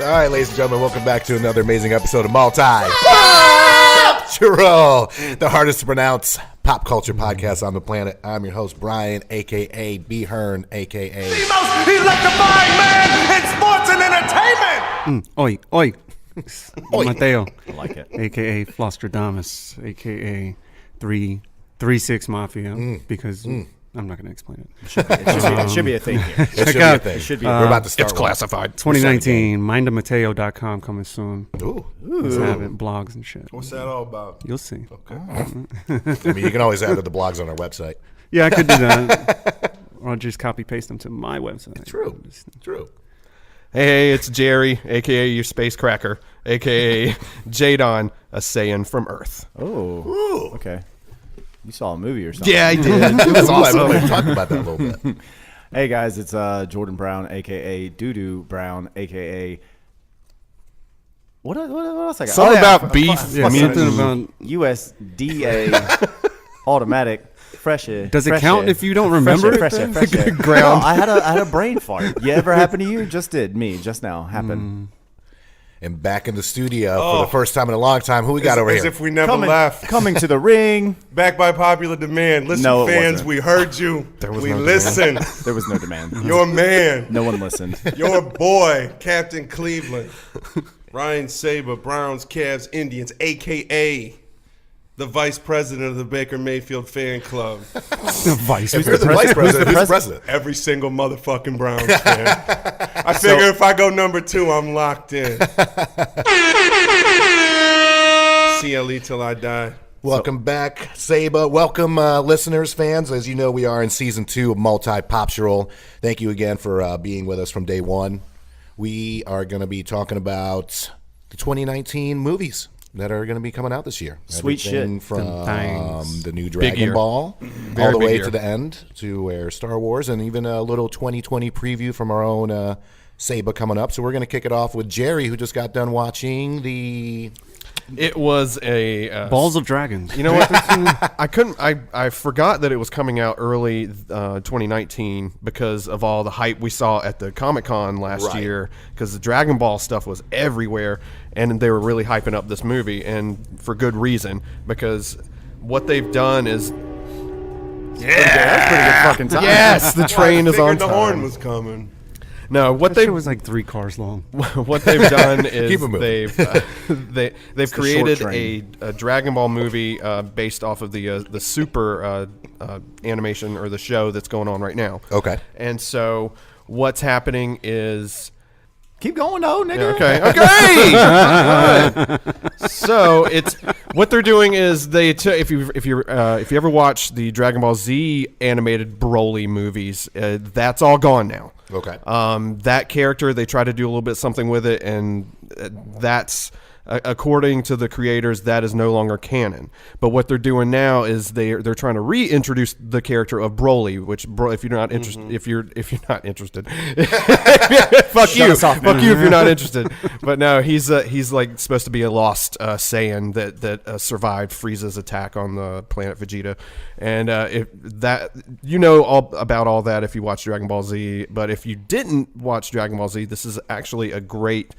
All right, ladies and gentlemen, welcome back to another amazing episode of multiPOPtural, the hardest to pronounce pop culture podcast on the planet. I'm your host, Brian, a.k.a. B. Hearn, a.k.a. The most electrifying man in sports and entertainment! Oi, oi. Oi. Mateo. I like it. A.k.a. Flostradamus, a.k.a. 3-6 Mafia, because I'm not going to explain it. It should be a thing here. It should be a thing. It should be. We're about to start. It's classified. 2019, mindamateo.com coming soon. Ooh. Just having blogs and shit. What's that all about? You'll see. Okay. I mean, you can always add to the blogs on our website. Yeah, I could do that. Or I'll just copy paste them to my website. True. True. Hey, it's Jerry, a.k.a. your space cracker, a.k.a. Jadon, a Saiyan from Earth. Oh, okay. You saw a movie or something. Yeah, I did. It was awesome. We talked about that a little bit. Hey, guys, it's Jordan Brown, a.k.a. Doo-Doo Brown, a.k.a. What else I got? Something about beef. Yeah, something about... USDA automatic. Does it count if you don't remember it? Fresh. Ground. No, I had a brain fart. You ever happened to you? Just did. Me. Just now. Happened. And back in the studio for the first time in a long time. Who we got over As here? if we never left. Coming to the ring. Back by popular demand. Listen, No, it fans, wasn't. we heard you. We no listened. There was no demand. Your man. No one listened. Your boy, Captain Cleveland. Ryan Saba, Browns, Cavs, Indians, a.k.a. the vice president of the Baker Mayfield fan club. The vice If you're the vice president, who's the president? Every single motherfucking Browns fan. I figure if I go number 2, I'm locked in. CLE till I die. Welcome back, Saba. Welcome, listeners, fans. As you know, we are in season 2 of multiPOPtural. Thank you again for being with us from day one. We are going to be talking about the 2019 movies that are going to be coming out this year. Sweet Everything shit. from the new Dragon year. Ball Very all the big way year. to the end to where Star Wars, and even a little 2020 preview from our own Saba coming up. So we're going to kick it off with Jerry, who just got done watching the... It was a... Balls of Dragons. You know what? I forgot that it was coming out early 2019 because of all the hype we saw at the Comic-Con last year, because the Dragon Ball stuff was everywhere, and they were really hyping up this movie, and for good reason, because what they've done is... That's pretty good fucking time. Yes, the train is on the time. horn was coming. No, what That they shit was like 3 cars long. what they've done is Keep it moving. they've the created short train. a Dragon Ball movie based off of the Super animation or the show that's going on right now. Okay. And so what's happening is Keep going, though, nigga. okay. So it's what they're doing is if you ever watch the Dragon Ball Z animated Broly movies, that's all gone now. Okay. That character, they try to do a little bit something with it, and that's according to the creators, that is no longer canon. But what they're doing now is they're trying to reintroduce the character of Broly, which if you're not interested, if you're not interested, fuck you, fuck you if you're not interested. But no, he's like supposed to be a lost Saiyan that survived Frieza's attack on the planet Vegeta, and if that you know all about all that if you watch Dragon Ball Z. But if you didn't watch Dragon Ball Z, this is actually a great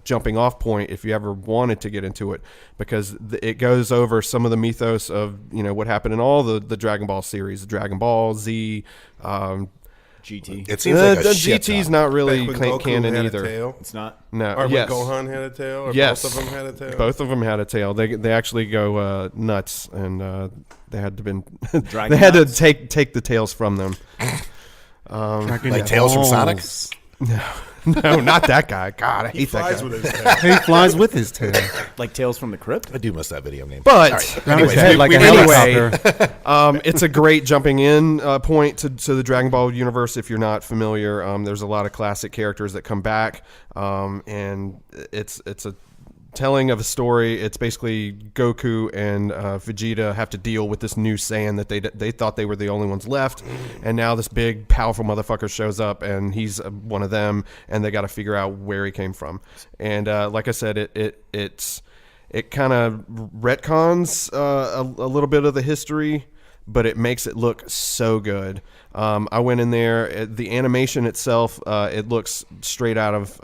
jumping off point if you ever wanted to get into it, because it goes over some of the mythos of what happened in all the Dragon Ball series, Dragon Ball Z. GT. It seems like a the shit GT's ton. not really Back when Goku canon had a either. tail. It's not. No, Or when yes. Gohan had a tail? Or Yes. both of them had a tail? Both of them had a tail. They actually go nuts, and they had to Dragon they had nuts? to take the tails from them. Like Tales from Sonic? No, not that guy. God, I hate that Flies guy. with his tail. He flies with his tail. Like Tales from the Crypt? I do miss that video game. But Around his Anyways, head like a anyway, helicopter. it's a great jumping in point to the Dragon Ball universe. If you're not familiar, there's a lot of classic characters that come back, and it's a telling of a story. It's basically Goku and Vegeta have to deal with this new Saiyan that they thought they were the only ones left, and now this big powerful motherfucker shows up, and he's one of them, and they got to figure out where he came from. And like I said, it kind of retcons a little bit of the history, but it makes it look so good. I went in there. The animation itself, it looks straight out of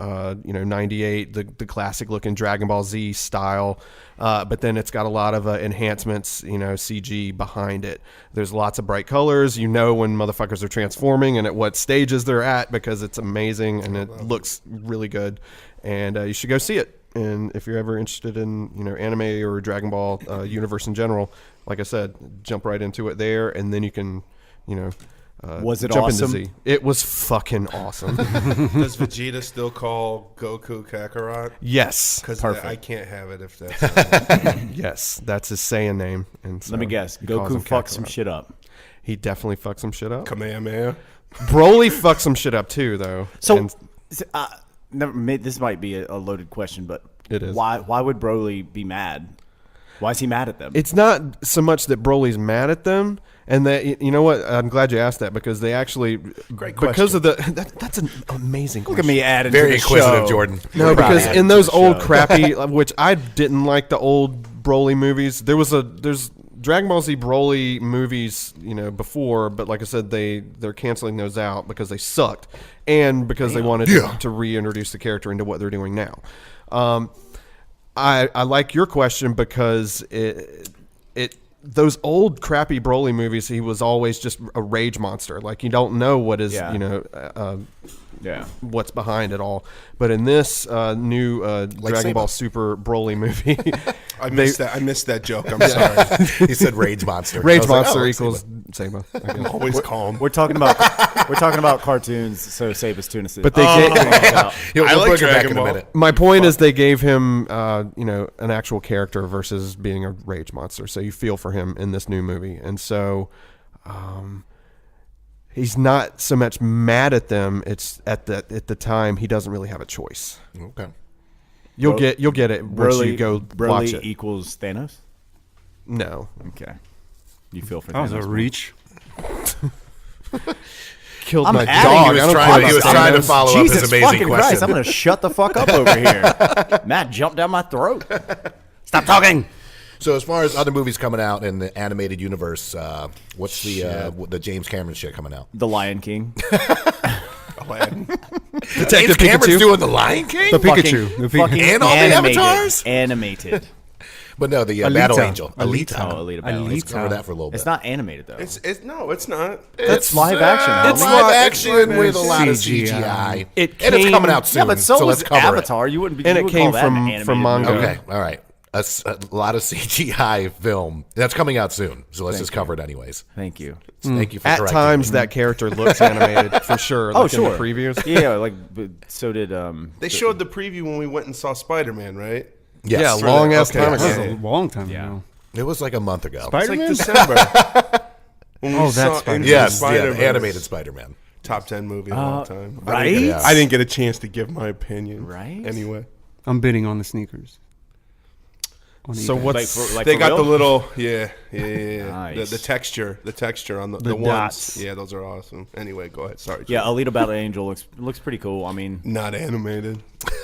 98, the classic looking Dragon Ball Z style. But then it's got a lot of enhancements, CG behind it. There's lots of bright colors. When motherfuckers are transforming and at what stages they're at, because it's amazing and it looks really good. And you should go see it. And if you're ever interested in anime or Dragon Ball universe in general, like I said, jump right into it there, and then you can Was it jump awesome? into Z. It was fucking awesome. Does Vegeta still call Goku Kakarot? Yes. Because Perfect. I can't have it if that's Yes, that's his Saiyan name. And so Let me guess. he calls Goku him fucked some Kakarot. shit up. He definitely fucked some shit up. Kamehameha. Broly fucked some shit up too, though. So, And this might be a loaded question, but It is. Why would Broly be mad? Why is he mad at them? it's not so much that Broly's mad at them, and that you know what? I'm glad you asked that, because they actually because of that's an amazing question. Look at me adding Very to the inquisitive, show. Jordan. No, We're because adding in to those the old show. crappy, which I didn't like the old Broly movies. There's Dragon Ball Z Broly movies, before, but like I said, they're canceling those out because they sucked, and because they wanted to reintroduce the character into what they're doing now. I like your question because those old crappy Broly movies, he was always just a rage monster. Like, you don't know what is what's behind it all. But in this new Dragon Saba. Ball Super Broly movie, I missed that joke. I'm sorry. He said rage monster. I Rage was like, Monster oh, equals Saba. I'm always calm. We're talking about cartoons, so Saba's tuna. But they get, He'll I like bring it back Dragon in a Ball. minute. my point is they gave him an actual character versus being a rage monster, so you feel for him in this new movie. And so he's not so much mad at them. It's at the time he doesn't really have a choice. Okay. You'll get it once you go watch Broly it. equals Thanos. No, Okay, you feel for That was Thanos. a reach. killed I'm my adding- dog. He was I don't trying- care he about was trying to Thanos. follow up Jesus his amazing fucking Christ! question. I'm gonna shut the fuck up over here. Matt jumped down my throat. Stop talking. So as far as other movies coming out in the animated universe, what's the James Cameron shit coming out? The Lion King. Aladdin. Detective James Cameron's Pikachu. doing The Lion King? The Pikachu. Fucking And all the animated. avatars? Animated. But no, the Alita. Battle Angel. Alita. Oh, Alita Battle Alita. Let's cover that for a little bit. It's not animated though. No, it's not. That's live action. It's homie. live It's action live with a lot of CGI. CGI. It And it's came- coming out soon. Yeah, but so let's was cover Avatar. You wouldn't be. And you it would came call that an from animated manga. movie. it. Okay, all right. A lot of CGI film. That's coming out soon. So let's just cover it anyways. Thank you. Thank you for At correcting times, me. that character looks animated for sure. Like Oh, in sure. the previews. Yeah, but so did They showed the preview when we went and saw Spider-Man, right? Yes. Yeah, long ass Okay. time That was ago. a long time Yeah. ago. It was like a month ago. It's like Spider-Man? December. When we Oh, that's saw Spider-Man. Into Yes, the yeah, Spider-Verse. the animated Spider-Man. Top 10 movie of all time. right? Yeah. I didn't get a chance to give my opinion. Right? Anyway. I'm bidding on the sneakers. On So eBay. what's They for got real? the little, yeah. Nice. The texture on the The ones. dots. Yeah, those are awesome. Anyway, go ahead. Sorry. Yeah, Joe. Alita Battle Angel looks pretty cool. I mean, Not animated.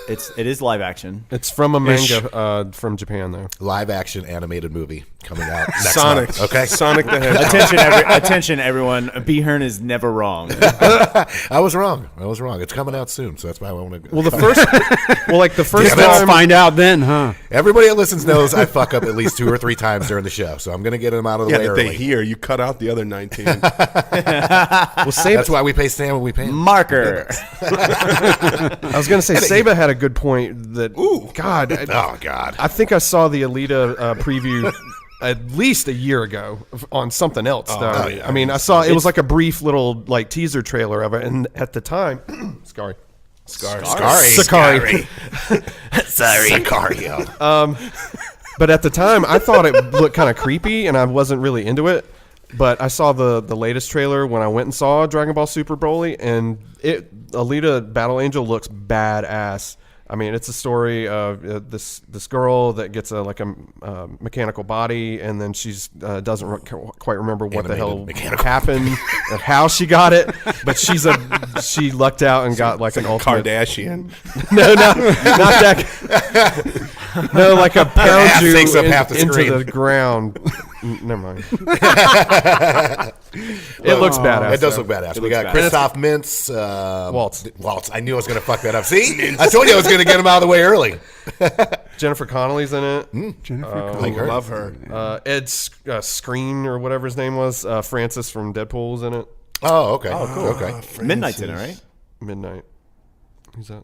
it is live action. It's from a manga from Japan, though. Live action animated movie coming out next Sonic. month. Okay. Sonic the Hedgehog. Attention, everyone. B. Hearn is never wrong. I was wrong. It's coming out soon, so that's why I want to. Well, the first Let's time, find out then, huh? Everybody that listens knows I fuck up at least 2 or 3 times during the show, so I'm going to get them out of the Yeah, way that early. they hear. You cut out the other 19. well, Saba, That's why we pay Sam what we pay him. Marker. I was going to say Saba had a good point that. God, Oh God. I think I saw the Alita preview at least a year ago on something else. Though. yeah. I mean, I saw it was like a brief little like teaser trailer of it, and at the time, Sakari. Sorry. Sicario. But at the time, I thought it looked kind of creepy, and I wasn't really into it. But I saw the latest trailer when I went and saw Dragon Ball Super Broly, and Alita Battle Angel looks badass. I mean, it's a story of this girl that gets a mechanical body, and then she's doesn't quite remember what the hell happened or how she got it. But she lucked out and got like an ultimate. Kardashian. No, not that. No, like a pound you takes up half the into screen. the ground. Never mind. It looks badass. It does though. look badass. We looks got badass. Christoph Mintz. Waltz. I knew I was going to fuck that up. See? I told you I was going to get him out of the way early. Jennifer Connelly's in it. Jennifer Like her. Love her. Ed Screen or whatever his name was. Francis from Deadpool's in it. Oh, okay. Oh, cool. Okay. Midnight's in it, right? Midnight. Who's that?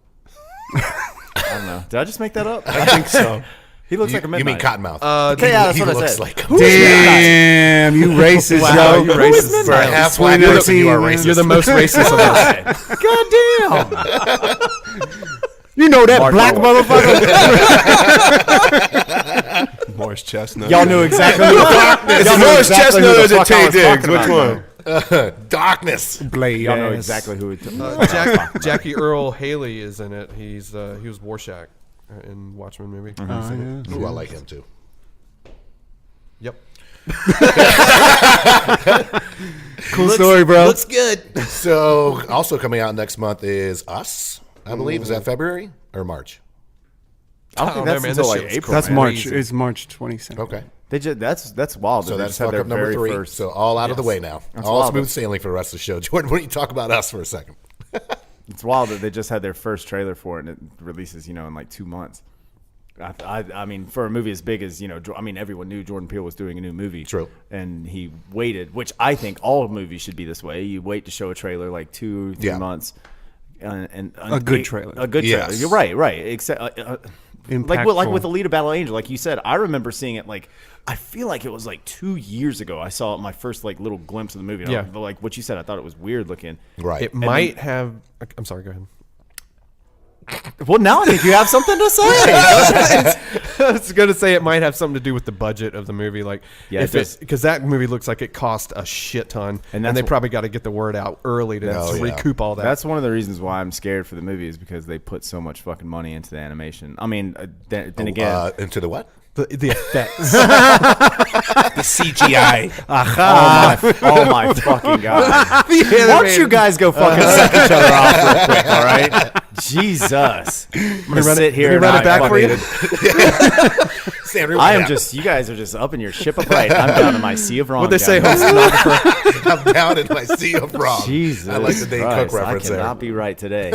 I don't know. Did I just make that up? I think so. He looks like a You Midnight. mean Cottonmouth? Okay, yeah, that's he what I looks said. like Damn, you racist, Wow, yo. you racist. For a half Swing black the person, you are team, racist. You're the most racist of us. God damn. You know that Mark black Wahlberg. Morris Chestnut. Y'all knew exactly who the fuck. Is y'all it knew Morris exactly Chestnut who or the is it fuck I Tay was Diggs? talking Which about, one? Darkness. Blade. Y'all know exactly who it Jackie Earl Haley is in it. He was Rorschach in Watchmen movie. Ooh, I like him too. Yep. Cool story, bro. Looks good. So, also coming out next month is Us, I believe. Is that February or March? I don't think that's man, until this like shit was April. That's man. March. Crazy. It's March 22nd. Okay. They just that's wild. So that they that's just had fuck their up number very 3. first. So all out of the way now. That's All wild. smooth sailing for the rest of the show. Jordan, why don't you talk about Us for a second? It's wild that they just had their first trailer for it and it releases, in like 2 months. I mean, for a movie as big as, everyone knew Jordan Peele was doing a new movie. True. And he waited, which I think all movies should be this way. You wait to show a trailer like 2-3 months. And A good trailer. A good trailer. Yes. You're right. Except, like Impactful. with Alita Battle Angel, like you said, I remember seeing it I feel like it was like 2 years ago. I saw my first little glimpse of the movie. And Yeah. like what you said, I thought it was weird looking. Right. It might have. I'm sorry. Go ahead. Well, now I think you have something to say. I was going to say it might have something to do with the budget of the movie, Yeah, it does. because that movie looks like it cost a shit ton, And and that's they wh- probably got to get the word out early to Oh, yeah. recoup all that. That's one of the reasons why I'm scared for the movie is because they put so much fucking money into the animation. I mean, then again, Into the what? the effects. The CGI. oh my fucking god! Why don't you guys go fucking suck each other off real quick? All right, Jesus. I'm gonna sit here and run it back for you? Sam, I am just. You guys are just up in your ship of right. I'm down in my sea of wrong. What they say, guys. I'm down in my sea of wrong. Jesus, I like the Dane Cook Christ, reference I there. cannot be right today.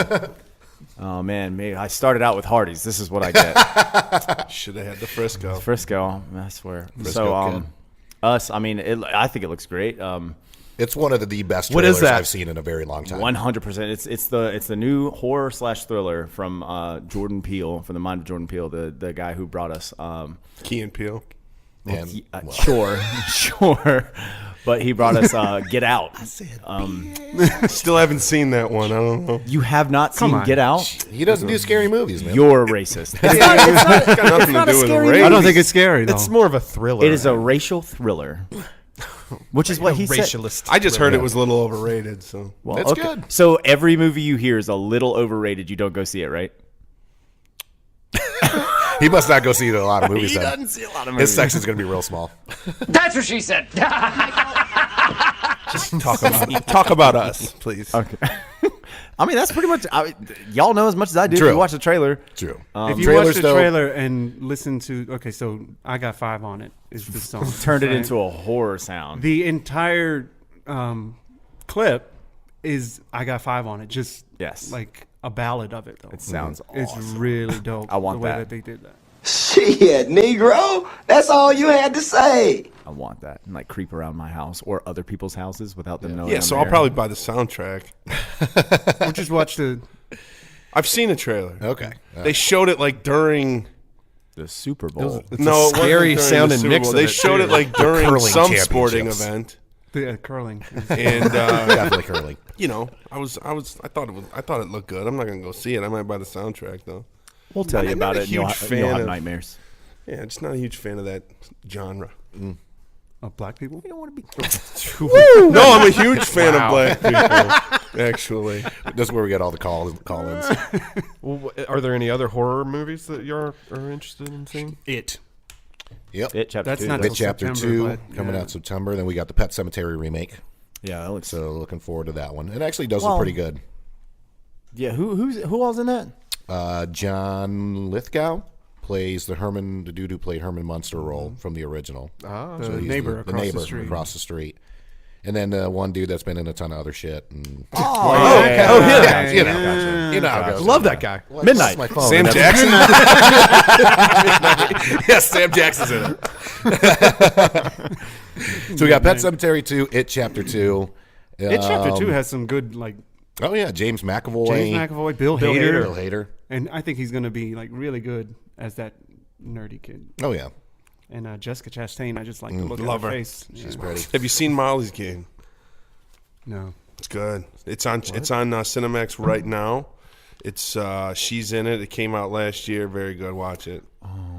Oh man, I started out with Hardee's. This is what I get. Should have had the Frisco. Frisco, I swear. Frisco So, Us. I mean, I think it looks great. It's one of the best What is trailers that? I've seen in a very long time. 100%. It's the new horror / thriller from Jordan Peele, from the mind of Jordan Peele, the guy who brought us. Key and Peele. And, Sure, but he brought us Get Out. Still haven't seen that one. I don't know. You have not seen on. Get Out? he doesn't do scary movies, man. You're racist. It's got nothing to do with the race. I don't think it's scary, though. It's more of a thriller. It is a racial thriller, which is what he said. racialist. I just heard it was a little overrated. So Well, It's good. So every movie you hear is a little overrated. You don't go see it, right? He must not go see a lot of movies. He then. doesn't see a lot of movies. His section's going to be real small. That's what she said. talk about us, please. Okay. I mean, that's pretty much. Y'all know as much as I do. If True. you watch the trailer. True. if you trailers, watch the though- trailer and listen to, okay, so I Got 5 on it is the song. Turned it right? into a horror sound. The entire clip is I Got 5 on it. Just Yes. like a ballad of it, though. It sounds It's awesome. really dope. I want the way that. that they did that. Shit, Negro. That's all you had to say. I want that. And like creep around my house or other people's houses without them knowing. Yeah, I'm so I'll there. probably buy the soundtrack. Or just watch the. I've seen a trailer. Okay. They showed it during. the Super Bowl. It's No, a it wasn't scary during the sounding Super mix. Bowl. Of They it, showed too. it like during curling some sporting championships. event, The curling. and Definitely curling. I thought it looked good. I'm not gonna go see it. I might buy the soundtrack though. We'll tell you I'm about not a it. And you'll, huge you'll fan have of- nightmares. Yeah, just not a huge fan of that genre. Of black people? You don't want to be. No, I'm a huge fan of black people. Actually, That's where we get all the call-ins. Well, are there any other horror movies that you are interested in seeing? It. Yep. It chapter That's 2. not It till Chapter September, 2 but, coming yeah. out September. Then we got the Pet Cemetery remake. Yeah, that looks. So looking forward to that one. It actually does Well- look pretty good. Yeah, who all's in that? John Lithgow. plays the dude who played Herman Munster role from the original. Ah. The He's neighbor the across neighbor the street. across the street. And then one dude that's been in a ton of other shit. And yeah. you know how it goes. Love that guy. Midnight. My phone. Sam And Jackson. yes, Sam Jackson's in it. So we got Pet Semetary 2, It Chapter 2. It Chapter 2 has some good, like, Oh yeah, James McAvoy. Bill Hader. Bill Hader. And I think he's going to be, like, really good as that nerdy kid. Oh yeah, And Jessica Chastain, I just like to look at love her her. face. she's pretty. Have you seen Molly's Game? No. It's good. It's on Cinemax right now. It's she's in it. It came out last year. Very good. Watch it.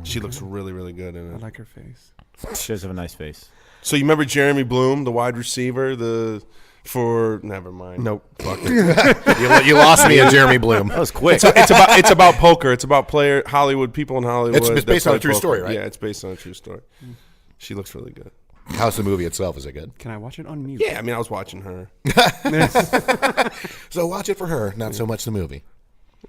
She looks really, really good in I it. like her face. She does have a nice face. So you remember Jeremy Bloom, the wide receiver, never mind. Nope. You lost me at Jeremy Bloom. That was quick. It's about poker. It's about people in Hollywood. It's that based on play a true poker. story, right? Yeah, it's based on a true story. She looks really good. How's the movie itself? Is it good? Can I watch it on mute? Yeah, I mean, I was watching her. So watch it for her, not so much the movie.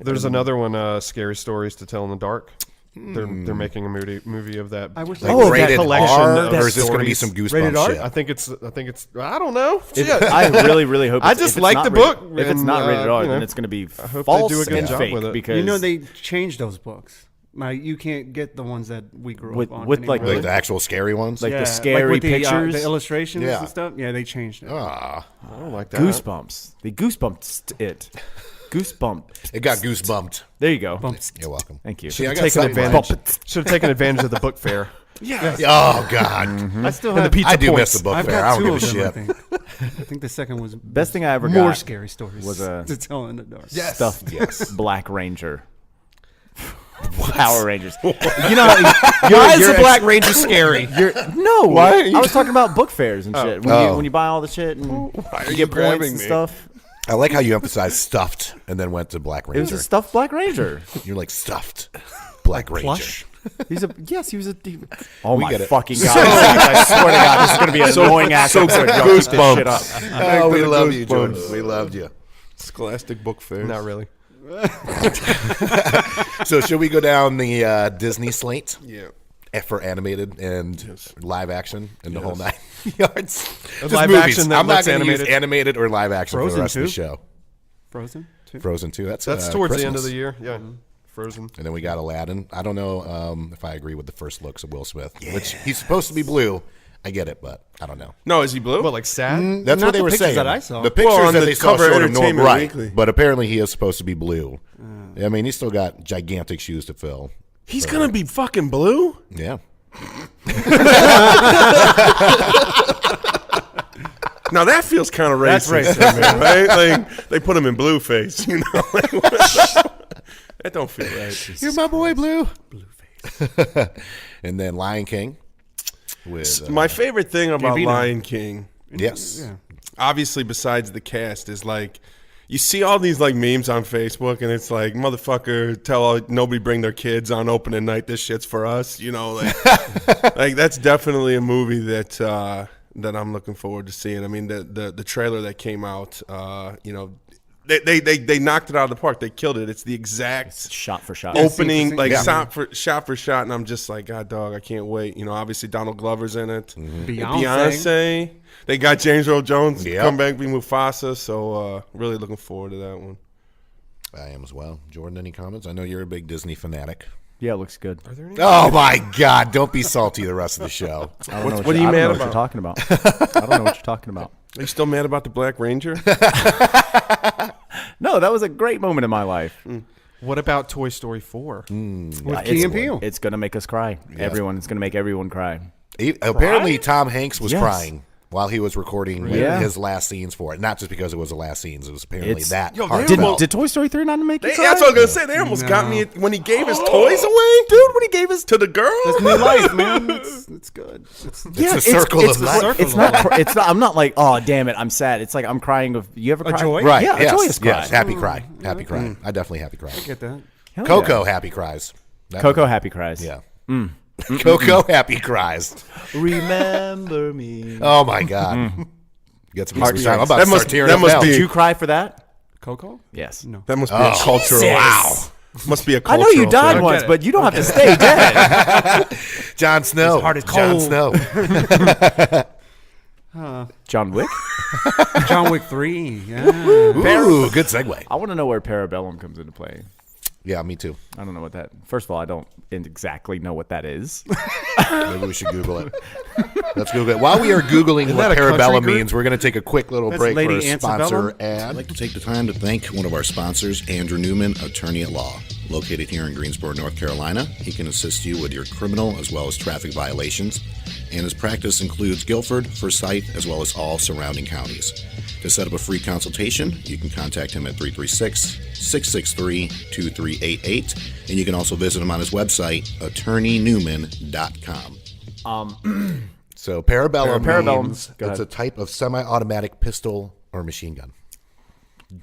There's another one, Scary Stories to Tell in the Dark. They're making a movie of that. I wish Like I rated collection R, of or is this going to be stories. some Rated goosebumps R? shit? I think it's. I don't know. If- Shit. I really hope. I it's- just if it's like not the rated- book, If it's and, not rated R, you know, then it's going to be hope they false do a good and job fake with it. because You know, they changed those books. You can't get the ones that we grew With- up on. with, like, anymore. Like the actual scary ones? Like the Yeah, scary with pictures? the illustrations Yeah. and stuff. Yeah, they changed it. Ah, I don't like that. goosebumps. They goosebumped it. Goosebump. it got goosebumped. There you go. You're welcome. Thank you. See, I got Taken something advantage. right. Should have taken advantage of the book fair. Oh God, I still And the have. pizza I do points. miss the book I've fair. I got don't two give a of them. shit. I think the second was Best thing I ever more got scary stories was a to tell in the dark. stuffed Yes. Black Ranger. Power Rangers. You know, Why is the Black Ranger scary? No, Why are you- I was talking about book fairs and shit. When you buy all the shit and are you you get points grabbing and me? stuff. I like how you emphasized stuffed and then went to Black It was Ranger. a stuffed Black Ranger. You're like stuffed Black Ranger. Plush. He was a. Oh my get it. fucking god! I swear to God, this is gonna be an annoying ass episode. Y'all keep this shit up. Oh, we love you, Jordan. We loved you. Scholastic book fairs. Not really. So should we go down the Disney slate? Yeah. For animated and live action and the whole 9 yards. Just live movies. action that I'm not looks going to use animated. animated or live action for the Frozen rest of the 2? show. Frozen too. Frozen 2. That's Towards the end of Christmas. the year. Yeah. Frozen. And then we got Aladdin. I don't know if I agree with the first looks of Will Smith, which he's supposed to be blue. I get it, but I don't know. No, is he blue? What, like sad? That's Not what they the were pictures saying. that I saw. The pictures Well, on that the they saw cover showed him normal, Entertainment right? Weekly. But apparently he is supposed to be blue. I mean, he's still got gigantic shoes to fill. He's gonna be fucking blue. Yeah. Now that feels kind of That's racist, racist. man, right? Like they put him in blue face, you know. That don't feel right. You're my boy, Blue. Blueface. And then Lion King. With My favorite thing about Gambino. Lion King, yes, Yeah. obviously besides the cast, is like you see all these like memes on Facebook, and it's like motherfucker, tell nobody bring their kids on opening night. This shit's for us, you know. Like, like that's definitely a movie that I'm looking forward to seeing. I mean, the trailer that came out, you know, they knocked it out of the park. They killed it. It's the exact Shot for shot. opening, like Yeah. shot for shot, and I'm just like, God, dog, I can't wait. You know, obviously Donald Glover's in it. Beyonce. They got James Earl Jones Yep. come back, be Mufasa. So really looking forward to that one. I am as well. Jordan, any comments? I know you're a big Disney fanatic. Yeah, it looks good. Oh my God! Don't be salty the rest of the show. I don't know what are you I don't mad know what about? you're talking about. I don't know what you're talking about. Are you still mad about the Black Ranger? No, that was a great moment in my life. What about Toy Story 4? With Key and Peele. It's gonna make us cry. It's gonna make everyone cry. Apparently, Tom Hanks was Yes. crying while he was recording Yeah. his last scenes for it. Not just because it was the last scenes; it was apparently It's- that Yo, heartfelt. Did Toy Story 3 not make you cry? That's what I was gonna say. They almost got me when he gave his toys away, dude. When he gave his to the girl. New life, man. It's good. It's the circle of life. It's not. It's not. I'm not like, oh damn it, I'm sad. It's like I'm crying of. You ever cry? joy? Right? Yeah, yes, a joyous cry. yes. Happy cry. Happy cry. I definitely happy cry. Get that. Hell Coco yeah. happy cries. That- Coco happy cries. Yeah. Coco happy cries. Remember me. Oh my God. Get some heart. I'm about That to must- start tearing that up must now. be- Did you cry for that? Coco? Yes. No. That must be a cultural. Wow. Must be a I cultural know you died thing. once, but you don't have to stay dead. Jon Snow. Jon Snow. John Wick? John Wick 3. Yeah. Ooh, good segue. I want to know where Parabellum comes into play. Yeah, me too. I don't know what that. First of all, I don't exactly know what that is. Maybe we should Google it. Let's Google it. While we are Googling what that a country Parabellum group? means, we're going to take a quick little That's break Lady for a sponsor Antebellum? ad. I'd like to take the time to thank one of our sponsors, Andrew Newman, attorney at law. Located here in Greensboro, North Carolina, he can assist you with your criminal as well as traffic violations, and his practice includes Guilford, Forsyth, as well as all surrounding counties. To set up a free consultation, you can contact him at 336-663-2388, and you can also visit him on his website, attorneynewman.com. So Parabellum means Go it's ahead. a type of semi-automatic pistol or machine gun.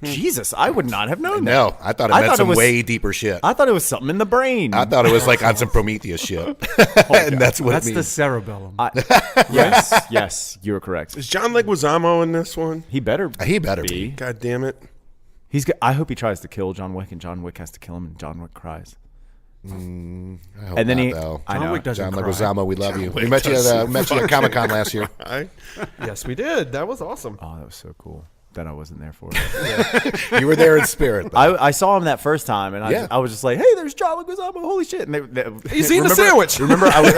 Jesus, I would not have known that. No, I thought it meant some way deeper shit. I thought it was something in the brain. I thought it was like on some Prometheus shit. And that's what That's it the means. cerebellum. yes, you were correct. Is John Leguizamo in this one? He better be. God damn it. I hope he tries to kill John Wick, and John Wick has to kill him, and John Wick cries. I hope And not, then he, though. I John know. Wick doesn't John cry. Leguizamo, we love you. We Wick met you doesn't at Comic-Con last year. Yes, we did. That was awesome. Oh, that was so cool. That I wasn't there for. You were there in spirit, though. I saw him that first time, and Yeah. I was just like, "Hey, there's John Leguizamo! Holy shit!" And He's eating a sandwich. Remember, I was,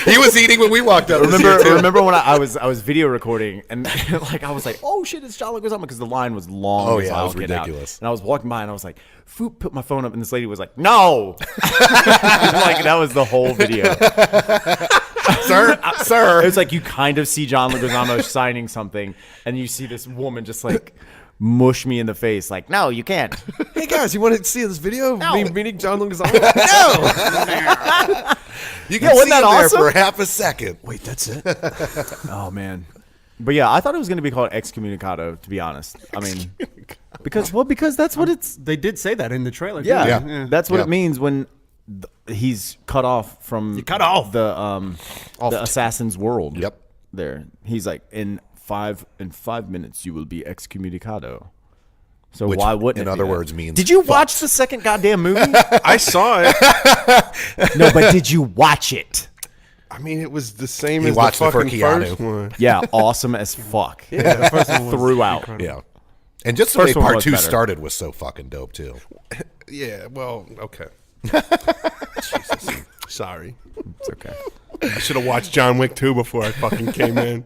He was eating when we walked up. remember when I was video recording, and like I was like, "Oh shit, it's John Leguizamo!" Because the line was long. Oh, as yeah, it hell was to get out. ridiculous. And I was walking by, and I was like, "Foop!" Put my phone up, and this lady was like, "No!" Like that was the whole video. Sir. It was like you kind of see John Leguizamo signing something, and you see this woman just like mush me in the face, like, "No, you can't." Hey guys, you want to see this video of me meeting John Leguizamo? You can wasn't see that him there awesome? for half a second. Wait, that's it. Oh man, but yeah, I thought it was going to be called excommunicado. To be honest, I mean, because that's what it's. They did say that in the trailer. Yeah, didn't they? that's what Yeah. it means when he's cut off from the assassin's world. Yep. There, he's like in 5 minutes you will be excommunicado. So Which, why wouldn't in it be other that? words, means Did you watch the second goddamn movie? I saw it. No, but did you watch it? I mean, it was the same He as the watched it for fucking Keanu. first one. Yeah, awesome as fuck. Yeah, the first one was Throughout. incredible. Yeah. And just the First way one part was 2 better. started was so fucking dope, too. Yeah, well, okay. Jesus. Sorry. It's okay. I should have watched John Wick 2 before I fucking came in.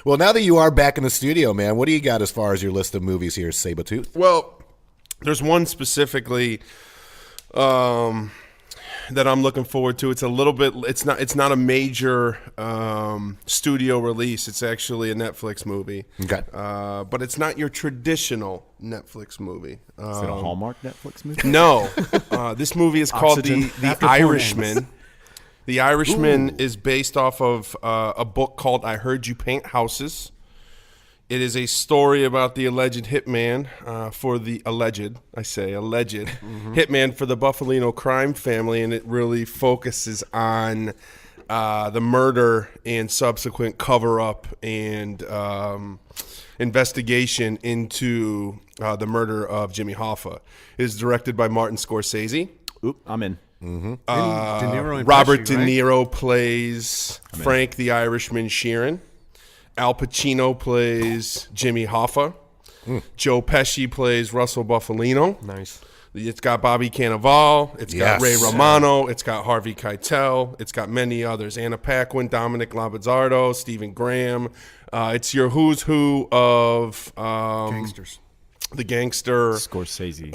Well, now that you are back in the studio, man, what do you got as far as your list of movies here, Sabretooth? Well, there's one specifically that I'm looking forward to. It's a little bit. It's not a major studio release. It's actually a Netflix movie. Okay. But it's not your traditional Netflix movie. Is it a Hallmark Netflix movie? No, this movie is called Oxygen. The After porn Irishman. ends. The Irishman is based off of a book called I Heard You Paint Houses. It is a story about the alleged hitman for the alleged hitman for the Buffalino crime family, and it really focuses on the murder and subsequent cover-up and investigation into the murder of Jimmy Hoffa. It is directed by Martin Scorsese. Oop, I'm in. De Niro and Robert Pesci, De right? Niro plays Frank the Irishman Sheeran. Al Pacino plays Jimmy Hoffa. Joe Pesci plays Russell Buffalino. Nice. It's got Bobby Cannavale. It's got Yes. Ray Romano. It's got Harvey Keitel. It's got many others. Anna Paquin, Dominic Lombardozzo, Stephen Graham. It's your who's who of Gangsters. the gangster Scorsese.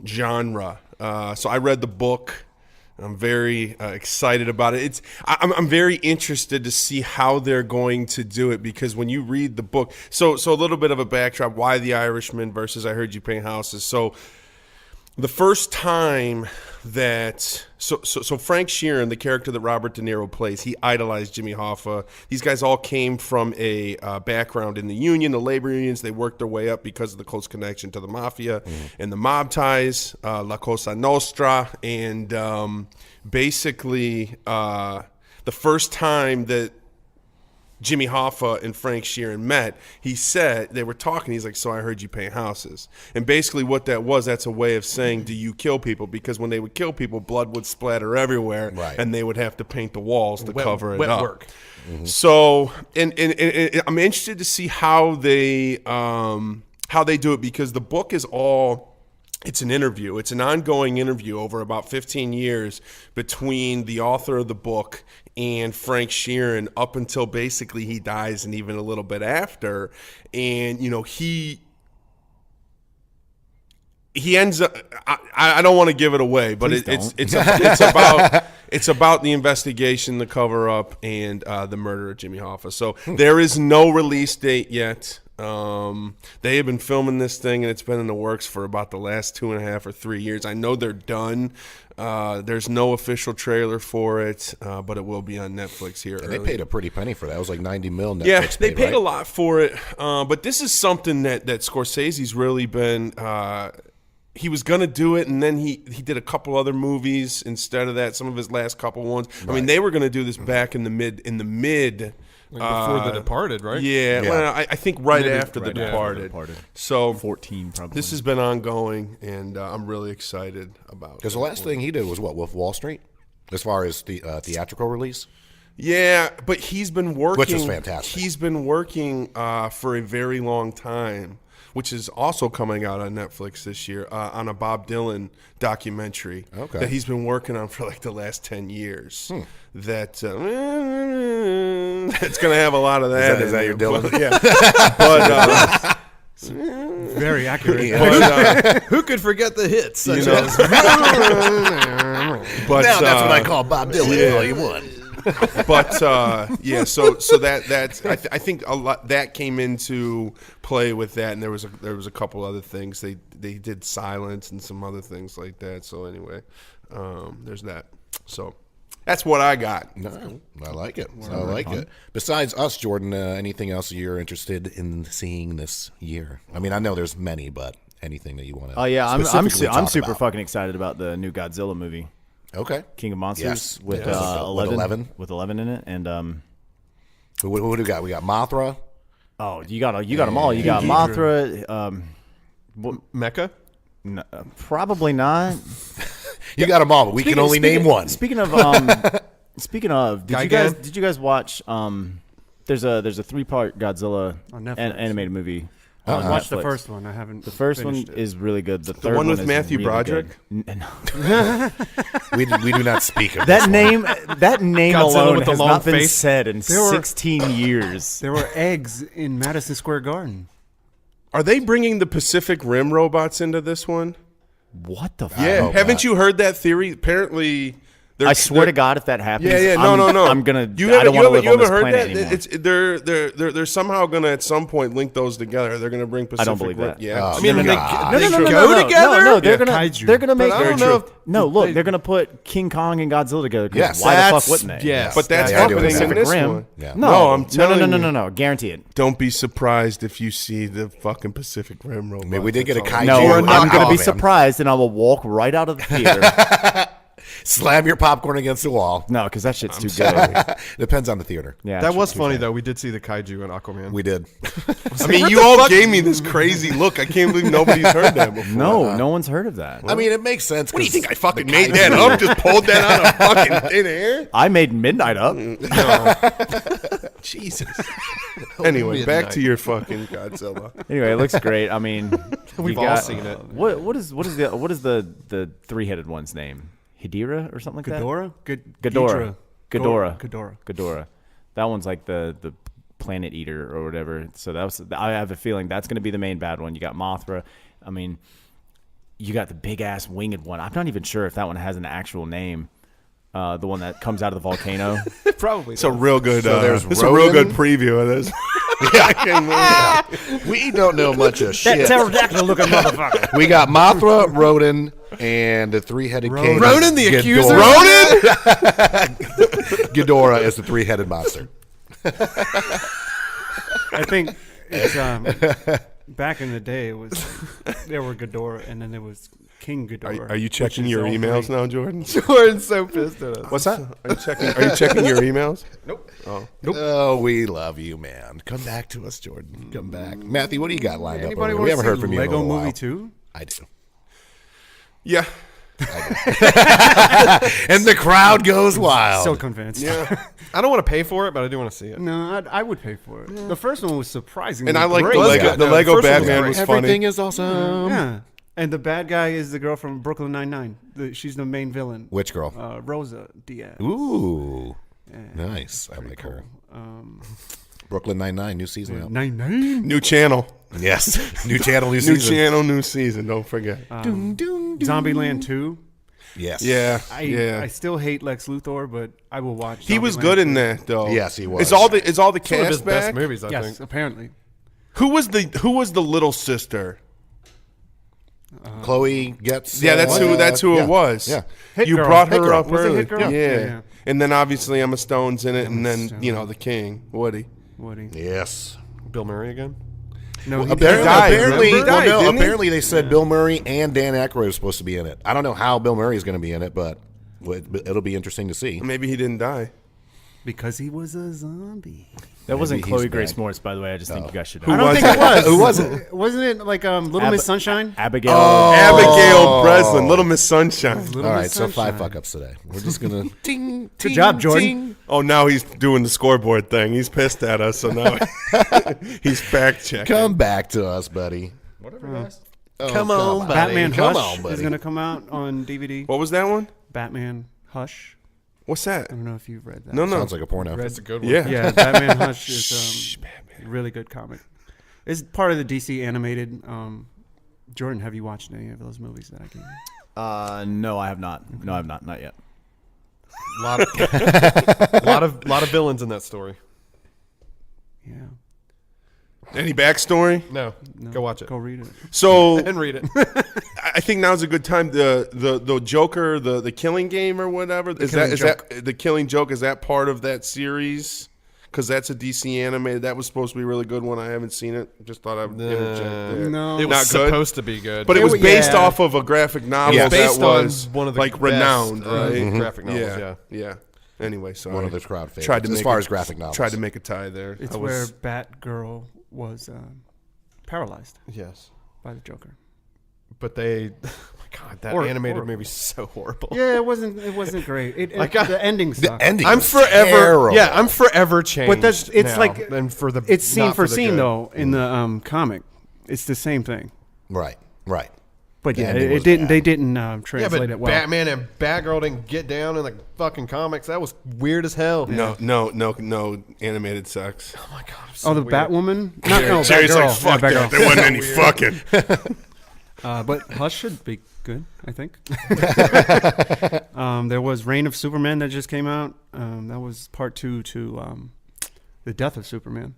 genre. So I read the book. I'm very excited about it. I'm very interested to see how they're going to do it, because when you read the book, so a little bit of a backdrop, why The Irishman versus I Heard You Paint Houses. So the first time that so Frank Sheeran, the character that Robert De Niro plays, he idolized Jimmy Hoffa. These guys all came from a background in the union, the labor unions. They worked their way up because of the close connection to the mafia and the mob ties, La Cosa Nostra, and basically the first time that Jimmy Hoffa and Frank Sheeran met, he said, they were talking, he's like, so I heard you paint houses. And basically what that was, that's a way of saying, do you kill people? Because when they would kill people, blood would splatter everywhere, Right. and they would have to paint the walls to cover it wet up. work. So, and I'm interested to see how they do it, because the book is it's an interview. It's an ongoing interview over about 15 years between the author of the book and Frank Sheeran up until basically he dies, and even a little bit after. And, you know, he ends up, I don't want to give it away, but it's about the investigation, the cover up, and the murder of Jimmy Hoffa. So there is no release date yet. They have been filming this thing, and it's been in the works for about the last 2.5 or 3 years. I know they're done. There's no official trailer for it, but it will be on Netflix here. And they paid a pretty penny for that. It was like $90 million. Netflix Yeah, they paid right? a lot for it. But this is something that Scorsese's really been. He was gonna do it, and then he did a couple other movies instead of that. Some of his last couple ones. Right. I mean, they were gonna do this back in the mid. Like before The Departed, right? Yeah, Yeah. well, I think right Maybe after The right after Departed. The Departed. So 14 probably. this has been ongoing, and I'm really excited about it. Because the last thing he did was what, Wolf of Wall Street? As far as the theatrical release? Yeah, but he's been working. Which is fantastic. He's been working for a very long time, which is also coming out on Netflix this year, on a Bob Dylan documentary that he's been working on for like the last 10 years. That's going to have a lot of that. Is that your Dylan? Yeah. But, Very accurate. Who could forget the hits? you Such know, as but, Now that's what I call Bob Dylan. Volume 1. But yeah, so that's I think a lot that came into play with that, and there was a couple other things they did Silence and some other things like that. So anyway, there's that. So that's what I got. No, I like it. I like it. Besides us, Jordan, anything else you're interested in seeing this year? I mean, I know there's many, but anything that you want to? Oh yeah, I'm talk super about? fucking excited about the new Godzilla movie, Okay. King of Monsters, Yes. with Yes. 11 with 11 in it, and Who do we got? We got Mothra. oh, you got them all. You got Mothra. Mecca. No, probably not. You got them all, but we can only name one. Speaking of, did you guys watch? There's a 3-part Godzilla On Netflix. animated movie. I on watched the Netflix. first one. I haven't. The first one finished it. is really good. The third one with is Matthew really Broderick? good. No. We do not speak of That this name Godzilla alone with the has long not been face. said in There were- 16 years. There were eggs in Madison Square Garden. Are they bringing the Pacific Rim robots into this one? What the fuck? Yeah, hope haven't not. you heard that theory? Apparently, I swear to God, if that happens, Yeah, no. I'm gonna. You I don't want to live you on this haven't heard planet that? anymore. They're somehow gonna at some point link those together. They're gonna bring Pacific. don't believe Rim- that. Yeah, Oh, I mean, my they God. No, They go together? No, they're gonna kaiju. they're gonna make. I don't know. No, look, they're gonna put King Kong and Godzilla together. 'Cause Yes. why the fuck That's- wouldn't they? yes. but that's Yeah, I do happening in Pacific this Rim. one. Yeah. No, I'm telling you. No, guarantee it. Don't be surprised if you see the fucking Pacific Rim robot. I mean, we did get a That's all. kaiju. No, Or I'm not. gonna Oh, be man. surprised, and I will walk right out of the theater. Slam your popcorn against the wall. No, because that shit's too good. Depends on the theater. Yeah, That it's was too funny good. though. We did see the kaiju in Aquaman. We did. I mean, you all gave me this crazy look. I can't believe nobody's heard that before. No one's heard of that. I mean, it makes sense. What do you think? I fucking made that up? Just pulled that out of fucking thin air? I made Midnight up. Jesus. Anyway, back to your fucking Godzilla. Anyway, it looks great. I mean, We've you all got- seen it. What is the 3-headed one's name? Hidira or something like that? Ghidorah? Ghidorah. Ghidorah. Ghidorah. That one's like the planet eater or whatever. So I have a feeling that's going to be the main bad one. You got Mothra. I mean, you got the big ass winged one. I'm not even sure if that one has an actual name. The one that comes out of the volcano. Probably. It's a real good. So there's it's a real good Rogan? preview of this. We don't know much of shit. pterodactyl looking motherfucker. We got Mothra, Rodin, and the 3-headed king. Ronan the accuser? Ghidorah is the 3-headed monster. I think it's back in the day. It was there were Ghidorah, and then there was King Ghidorah. Are you checking which is your all emails three. now, Jordan? Jordan's so pissed at us. What's that? Are you checking your emails? Nope. Oh, we love you, man. Come back to us, Jordan. Come back. Matthew, what do you got lined up? Anybody over there? want We to haven't see heard from you in a Lego little Movie while. 2? I do. Yeah. And the crowd goes wild. So convinced. Yeah. I don't want to pay for it, but I do want to see it. No, I would pay for it. The first one was surprisingly And I like great. the Lego. Yeah. The No, Lego the first one was Batman great. was Everything funny. is awesome. Yeah. And the bad guy is the girl from Brooklyn Nine-Nine. She's the main villain. Which girl? Rosa Diaz. Ooh. Nice. I like her. Brooklyn Nine-Nine, new season out. Nine-Nine. New channel. Yes. New channel, new New season. channel. New season. Don't forget. Zombieland 2. Yes. Yeah. I Yeah. still hate Lex Luthor, but I will watch. He was Zombieland good 2. in that though. Yes, he was. Is all the It's one of cast his back? best movies, I Yes, think. apparently. Who was the little sister? Chloe gets. Yeah, that's who yeah. it was. Yeah. Hit You Girl. brought Hit her Girl. up Was it early. Hit Girl? Yeah. Yeah. And then obviously Emma Stone's in it, and then Stone. the King Woody. Woody. Yes. Bill Murray again. No, he Apparently, died, apparently, remember? He died, well, no, didn't he? apparently they said Bill Murray and Dan Aykroyd are supposed to be in it. I don't know how Bill Murray is going to be in it, but it'll be interesting to see. Maybe he didn't die. because he was a zombie. That wasn't he's Chloe Grace back. Moritz, by the way. I just think you guys should. Who I don't was think it? it was. Who was it? Wasn't it like Little Miss Sunshine? Abigail. Abigail Breslin, Little Miss Sunshine. Little All right, Miss so Sunshine. 5 fuck ups today. We're just gonna ting. Good job, Jordan. Oh, now he's doing the scoreboard thing. He's pissed at us, so now he's fact checking. Come back to us, buddy. Whatever, guys. Come on, buddy. Batman Come Hush on, buddy. is going to come out on DVD. What was that one? Batman Hush. What's that? I don't know if you've read that. No. Sounds like a porno. That's a good one. Yeah. Yeah, Batman Hush is a really good comic. It's part of the DC animated. Jordan, have you watched any of those movies that I gave you? No, I have not. No, I have not. Not yet. lot of villains in that story. Yeah. Any backstory? No, go watch it. Go read it. So And read it. I think now's a good time. The Joker, the Killing Game or whatever. Is that the Killing Joke? Is that part of that series? Because that's a DC animated. That was supposed to be a really good one. I haven't seen it. Just thought I'd interject there. No. It was Not good? supposed to be good. But it was Yeah. based off of a graphic novel Yeah. that based on was one of the like best, renowned, right? graphic novels. Yeah. Anyway, sorry. One of the crowd favorites, Tried to as make far a- as graphic novels. Tried to make a tie there. It's I was- where Batgirl was paralyzed Yes. by the Joker. But they, oh my God, that animated movie's so horrible. Yeah, it wasn't great. Like, the ending The sucked. ending. I'm was forever, terrible. yeah, I'm forever changed. But it's now like than for the it's scene not for the scene good. though in the comic. It's the same thing. Right. But The yeah, ending was it didn't. bad. They didn't Yeah, translate but it well. Batman and Batgirl didn't get down in the fucking comics. That was weird as hell. No animated sex. Oh my God. I'm so Oh, the weird. Batwoman? No, Jerry's Batgirl. like, fuck Yeah, that. Batgirl. There wasn't any fucking. But Hush should be good, I think. There was Reign of Superman that just came out. That was part 2 to The Death of Superman.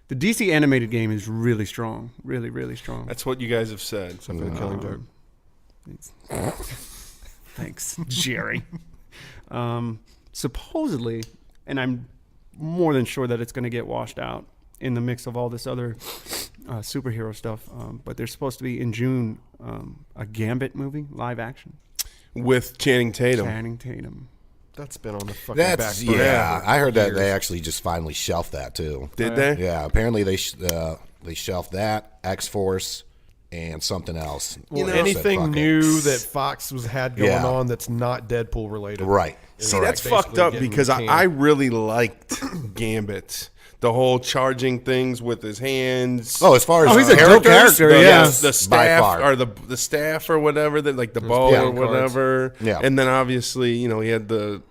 The DC animated game is really strong. Really, really strong. That's what you guys have said. Except for the Killing Joke. Thanks, Jerry. Supposedly, and I'm more than sure that it's going to get washed out in the mix of all this other superhero stuff. But there's supposed to be in June a Gambit movie, live action. With Channing Tatum. Channing Tatum. That's been on the fucking That's back burner yeah. for I heard that years. they actually just finally shelved that too. Did they? Yeah. Apparently they shelved that X-Force and something else. Well, Said, anything "Fuck it." new that Fox had going Yeah. on that's not Deadpool related. Right. See, Correct. that's fucked up Basically because getting I really liked Gambit. The whole charging things with his hands. Oh, as far as he's a dope characters, character, the, yeah. the by staff far. or the staff or whatever, that like the bow yeah, or cards. whatever. Yeah. And then obviously, he had the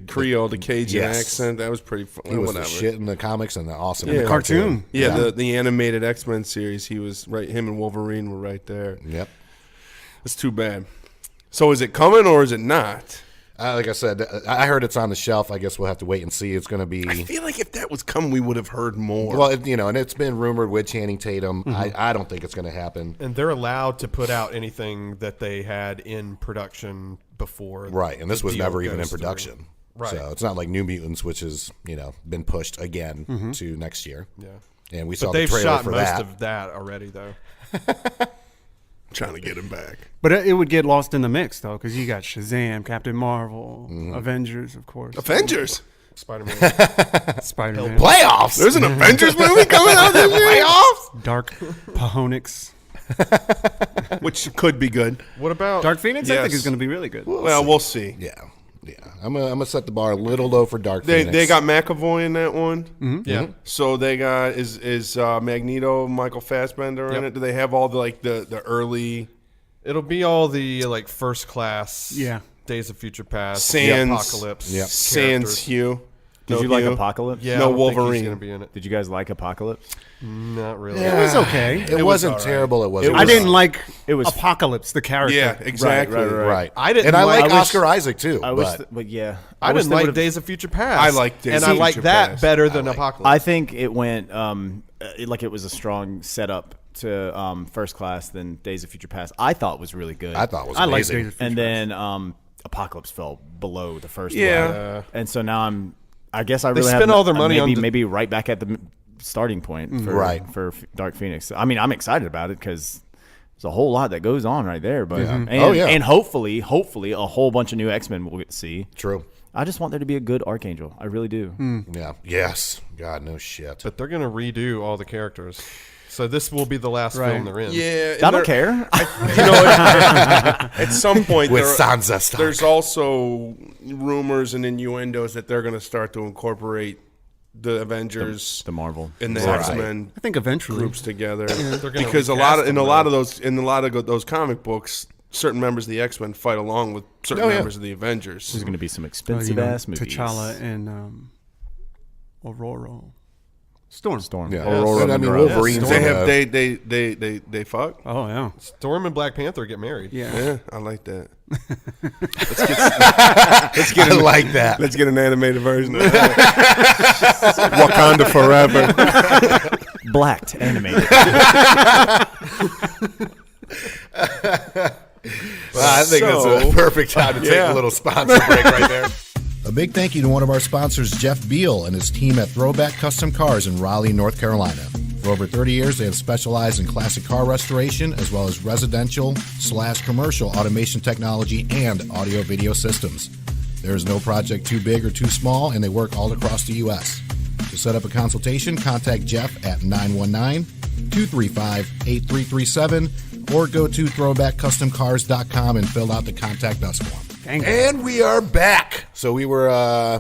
Creole, the Cajun Yes. accent. That was pretty fun. He was whatever. the shit in the comics and the awesome in Yeah. the Cartoon. Yeah, the animated X-Men series. He was right. Him and Wolverine were right there. Yep. It's too bad. So is it coming or is it not? Like I said, I heard it's on the shelf. I guess we'll have to wait and see. It's going to be. I feel like if that was coming, we would have heard more. Well, and it's been rumored with Channing Tatum. I don't think it's going to happen. And they're allowed to put out anything that they had in production before. Right, and this the was deal never even in goes through. production. Right. So it's not like New Mutants, which has been pushed again to next year. Yeah. And we saw But the they've trailer shot for most that. of that already, though. trying to get him back. But it would get lost in the mix, though, because you got Shazam, Captain Marvel, Avengers, of course. Avengers. Spider-Man. Spider-Man. Playoffs. There's an Avengers movie coming out this year. Playoffs. Dark Pahonix. Which could be good. What about Dark Phoenix, I think, Yes. is going to be really good. Well, we'll see. Yeah. I'm gonna set the bar a little low for Dark Phoenix. They got McAvoy in that one. Yeah. So they got is Magneto, Michael Fassbender in Yep. it? Do they have all the early It'll be all the like first class. Yeah. Days of Future Past. Sans Apocalypse. Sans characters. Hugh? Did No you like Hugh? Apocalypse? Yeah. No I don't think he's Wolverine. gonna be in it. Did you guys like Apocalypse? Not really. It was okay. It wasn't all right. terrible. It wasn't. I didn't like it was- Apocalypse, the character. Yeah, exactly. Right. I didn't And I like- like I wish- Oscar Isaac too. I wish, but but yeah, I wish didn't they like would've- Days of Future Past. I like Days and of I like Future that Past. better than like- Apocalypse. I think it went like it was a strong setup to First Class than Days of Future Past. I thought was really good. I thought it was I like amazing. Days of Future and then Apocalypse fell below the first Yeah. one. And so now I guess I They really spent have all their money on maybe right back at the starting point for, Right. for Dark Phoenix. I mean, I'm excited about it because there's a whole lot that goes on right there. But and, and hopefully a whole bunch of new X-Men we'll get to see. True. I just want there to be a good Archangel. I really do. Yeah. Yes. God, no shit. But they're gonna redo all the characters, so this will be the last film they're in. Yeah, and I don't they're- care. At some point, With there- Sansa Stark. there's also rumors and innuendos that they're going to start to incorporate the Avengers the Marvel. and the Right. X-Men I think eventually. groups together They're gonna because a recast lot them, of those comic books, certain members of the X-Men fight along with certain members of the Avengers. There's going to be some you expensive know, ass movies. T'Challa and Aurora. Storm. Yeah. Aurora And I mean, Monroe. Wolverine's They in have a- they fuck. Oh, yeah. Storm and Black Panther get married. Yeah. Yeah, I like that. I like that. Let's get an animated version of that. Wakanda forever. Blacked animated. I think that's So- a perfect time to take Yeah. a little sponsor break right there. A big thank you to one of our sponsors, Jeff Beal, and his team at Throwback Custom Cars in Raleigh, North Carolina. For over 30 years, they have specialized in classic car restoration as well as residential/commercial automation technology and audio-video systems. There is no project too big or too small, and they work all across the U.S. To set up a consultation, contact Jeff at 919-235-8337 or go to throwbackcustomcars.com and fill out the Contact Us form. And we are back. So we were, right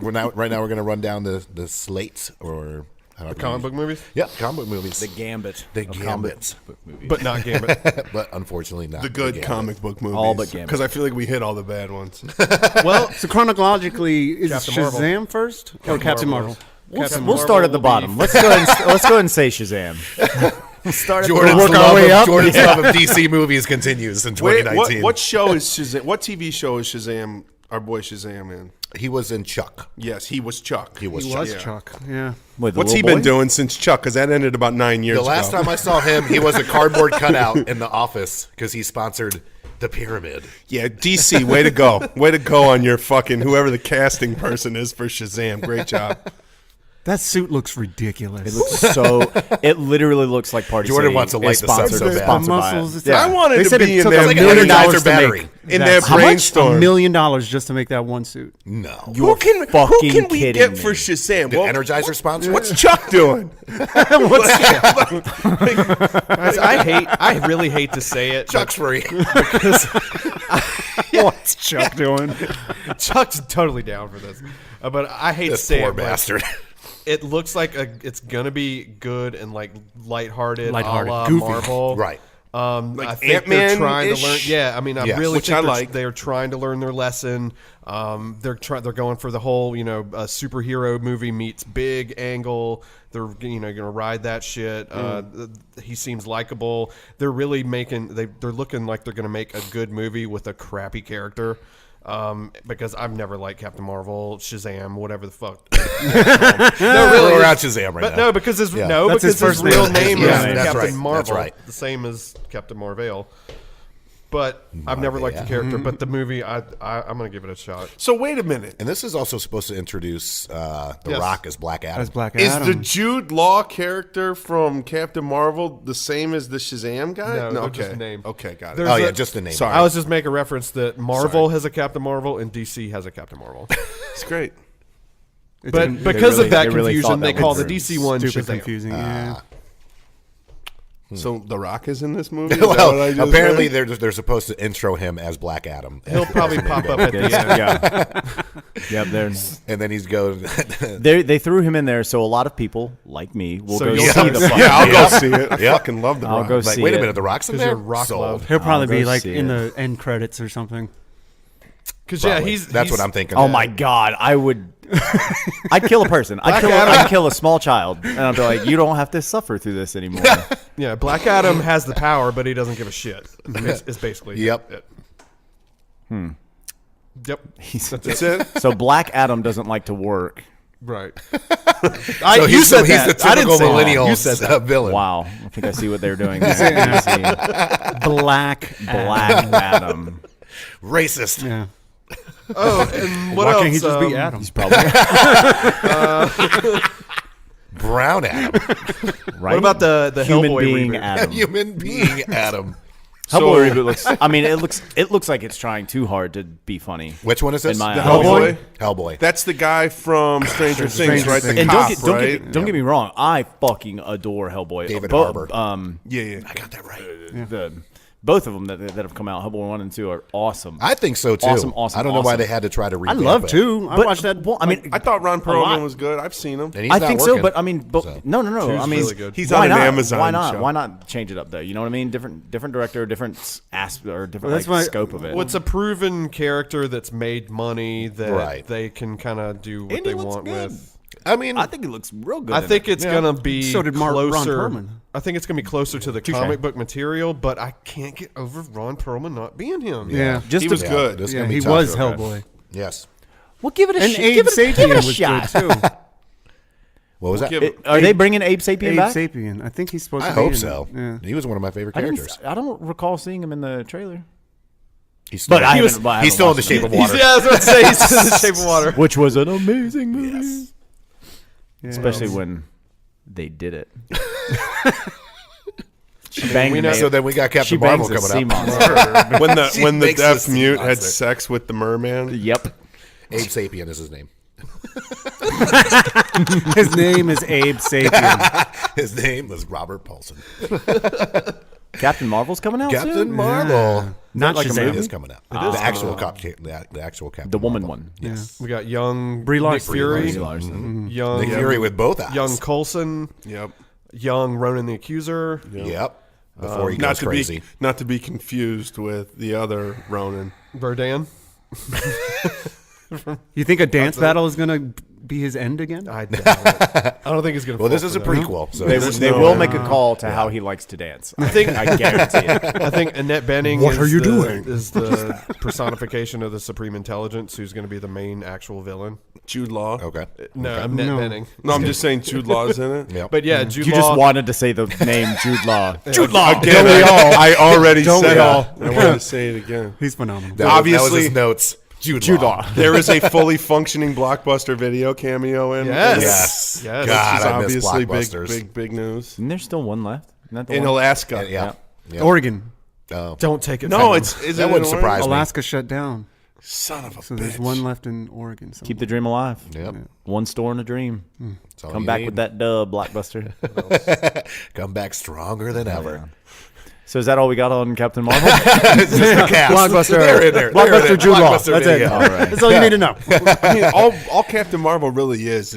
now we're going to run down the slates or I don't know. Comic book movies, Yeah, comic book movies. The Gambit. The of Gambit. comic book movies. but not Gambit. But unfortunately not. The good Gambit. comic book movies. All but Gambit. Because I feel like we hit all the bad ones. Well, so chronologically, is Captain Shazam Marvel. first or Captain Marvel? We'll start at the bottom. Let's go ahead and say Shazam. Start at Jordan's Work our love, way of, up. Jordan's love of DC movies continues in Wait, 2019. what show is Shazam? What TV show is Shazam? Our boy Shazam in? He was in Chuck. Yes, he was Chuck. He was He Chuck. was Chuck. Yeah. Wait, the What's he little been boy? doing since Chuck? Because that ended about 9 years The ago. last time I saw him, he was a cardboard cutout in the office because he sponsored the Pyramid. Yeah, DC, way to go. Way to go on your fucking, whoever the casting person is for Shazam. Great job. That suit looks ridiculous. It looks so. It literally looks like Party Jordan City wants to light is the sun sponsored, so bad. sponsored by Muscles, it. it's Yeah. I wanted They to said be it in took that $1 like million an Energizer to battery. make in that that suit. How much? brainstorm. $1 million just to make that one suit. No. Who can fucking we kidding get me? for Shazam? Did Energizer sponsor What's it? Chuck doing? I really hate to say it. Chuck's free. What's Chuck doing? Chuck's totally down for this, but I hate to This say poor it. but bastard. It looks like it's gonna be good and like lighthearted, Lighthearted, a la goofy. Marvel. Right. Like I think they're trying to learn. Ant-Man-ish? Yeah, I mean, I Yes. really Which think I they're, like. they're trying to learn their lesson. They're going for the whole, superhero movie meets big angle. They're going to ride that shit. He seems likable. They're really they're looking like they're going to make a good movie with a crappy character. Because I've never liked Captain Marvel, Shazam, whatever the fuck. No, really. We're out Shazam right But now. no, because his Yeah. That's his his first real name. name Yeah, is that's Captain right. Marvel. That's right. The same as Captain Marvel. but I've never liked the yeah. character. But the movie, I'm gonna give it a shot. So wait a minute. And this is also supposed to introduce The Yes. Rock as Black Adam. As Black Is Adam. the Jude Law character from Captain Marvel the same as the Shazam guy? No, they're okay. just name. Okay, got it. There's Oh yeah, a- just the name. Sorry. I was just making reference that Marvel has a Captain Marvel and DC has a Captain Marvel. It's great. But because of that they really confusion, thought they that call was the DC one Stupid Shazam. confusing. Yeah. So The Rock is in this movie? Is that what I Well, just apparently heard? they're supposed to intro him as Black Adam. He'll probably pop up at the end. Yeah. Yep. And then he's going. They threw him in there, so a lot of people like me will So go you'll see see the the- fuck. Yeah, I'll go see it. I Yep. fucking love The I'll Rock. go Like, see wait a it. minute, The Rock's in Because there. you're rock Sold. love. He'll probably I'll be go like see in it. the end credits or something. Because Probably. That's what I'm thinking. Oh my god, I would. I'd kill a person. I'd kill a small child, and I'd be like, "You don't have to suffer through this anymore." Yeah, Black Adam has the power, but he doesn't give a shit. It's basically Yep. it. Yep. That's it? So Black Adam doesn't like to work. Right. So you he's said the that. I didn't typical say that. millennial You said that. villain. Wow, I think I see what they're doing. There. Black Adam. Racist. Yeah. Oh, and what Why else? can't he just be Adam? He's probably Brown Adam. right. What about the human Hellboy being reboot? Adam? Human being Adam. Hellboy reboot looks. I mean, it looks like it's trying too hard to be funny. Which one is this? In my The eyes. Hellboy? Hellboy. That's the guy from Stranger Things, right? The And cop, don't right? get me wrong. I fucking adore Hellboy. David Harbour. Yeah. I got that right. Both of them that have come out, Hellboy 1 and 2, are awesome. I think so too. Awesome. I don't know why they had to try to I revamp love it. two. I But- watched that. well, I mean, I thought Ron lot. Perlman was good. I've seen him. And he's I not think working, so, but I mean, so. no. Two's I mean, really good. He's why on an not? Amazon Why not? show. Why not change it up though? You know what I mean? Different director, different aspect or different Well, that's like, why- scope of it. What's a proven character that's made money that Right. they can kind of do what And they he looks want good. with? I mean, I think it looks real good. I in think it. it's gonna be So did Ron closer. Perlman. I think it's gonna be closer to the comic book material, but I can't get over Ron Perlman not being him. Yeah. just He to- was good. This is Yeah, gonna be he tough. was Okay. Hellboy. Yes. Well, give it a And shot. Abe Give it Sapien a was shot. good too. What was that? Give it- Are they bringing Abe Sapien Abe back? Sapien. I think he's supposed I to be hope in so. it. Yeah. He was one of my favorite I characters. don't recall seeing him in the trailer. He's still, But I he was, haven't- but I he's haven't still in the watched shape of Yeah, water. I was about to say he's in the Shape of Water. Which was an amazing movie. Yes. Yeah. Especially when they did it. She banged we an know- ape. So then we got She Captain Marvel bangs a coming sea up. monster. when the makes deaf the sea mute had monster. sex with the merman. Yep. Abe Sapien is his name. His name is Abe Sapien. His name was Robert Paulson. Captain Marvel's coming out Captain soon? Marvel. Not like Shazam. It is coming out. The actual the actual Captain. The woman Marvel. one. Yes. We got young Brie Nick Larson. Fury, Brie Larson. young Nick Fury with both eyes. young Coulson, Yep. young Ronan the Accuser. Yep. Before he Not goes to crazy. not to be confused with the other Ronan. Verdan. You think a dance battle is gonna be his end again? I doubt it. I don't think he's gonna. Well, this fall is a for that. prequel. So They, this- they will make a call to how he likes to dance. I think- I guarantee it. I think Annette Bening What is are you the, doing? is the personification of the Supreme Intelligence who's going to be the main actual villain. Jude Law. Okay. No, Annette No. Bening. No, I'm just saying Jude Law's in it. Yep. But yeah, Jude You Law. just wanted to say the name Jude Law. Jude Law. Again, I already Don't said we it. all? I wanted to say it again. He's phenomenal. That was Obviously- his notes. Jude Law. There is a fully functioning Blockbuster video cameo in. Yes. Yes. Yes. God, Which is I miss obviously Blockbusters. big news. Isn't there still one left? Isn't that the In one? Alaska. Yeah. Yeah. Oregon, Oh. Don't take it. No, from him. it's is That it wouldn't in surprise Oregon? me. Alaska shut down, Son of a so bitch. there's one left in Oregon. Somewhere. Keep the dream alive. Yep. One store and a dream. That's all Come you back need. with that dub, Blockbuster. Come back stronger than ever. So is that all we got on Captain Marvel? This is the cast. Blockbuster. They're in there. Blockbuster Jude Law. Blockbuster That's video. it. All right. That's all you need to know. I mean, all Captain Marvel really is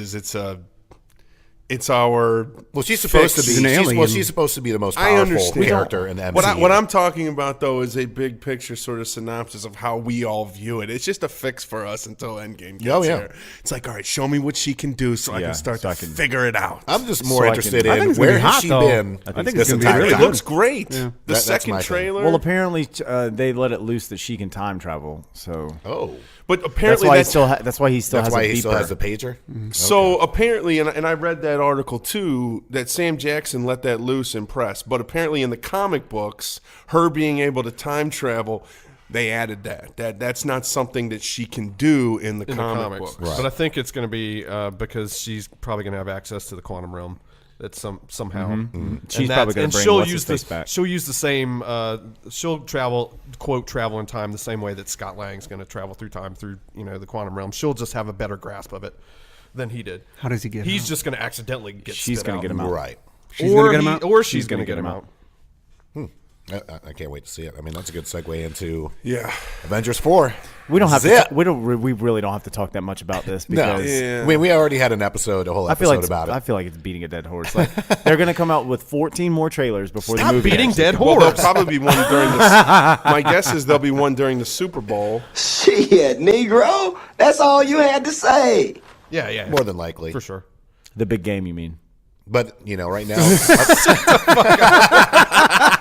it's our. Well, she's supposed to be. She's an She's, well, alien. she's supposed to be the most I powerful understand. character in the MCU. What I'm talking about, though, is a big picture sort of synopsis of how we all view it. It's just a fix for us until Endgame gets Oh, yeah. here. It's like, all right, show me what she can do so I Yeah, can start so to I can- figure it out. I'm just more So I interested can- I think in it's gonna where be has hot, she though. been I think this it's gonna be entire really it time. good. looks great. Yeah. The That's second my thing. trailer. Well, apparently they let it loose that she can time travel. So Oh, but that's apparently why he still. That's why he still that's has why a he still beeper. has the pager. So apparently, and I read that article too that Sam Jackson let that loose in press, but apparently in the comic books, her being able to time travel, they added that's not something that she can do in the comic books. Right. But I think it's going to be because she's probably going to have access to the quantum realm. That somehow She's probably going to bring she'll what's use his face back. She'll use the same. She'll travel in time the same way that Scott Lang's going to travel through time through the quantum realm. She'll just have a better grasp of it than he did. How does he get? He's out? just going to accidentally get. She's going to get him out. Right. She's gonna get him out? or she's going to get him out. I can't wait to see it. I mean, that's a good segue into Yeah. Avengers 4. We don't have This is to. We really don't have to talk that much about this No, because Yeah. I mean, we already had a whole I feel episode like about it. I feel like it's beating a dead horse. Like they're going to come out with 14 more trailers before Stop the movie. beating actually dead Well, there'll horse. probably be one during the. My guess is there'll be one during the Super Bowl. Shit, Negro. That's all you had to say. Yeah. More than likely. For sure. The big game, you mean? But, right now.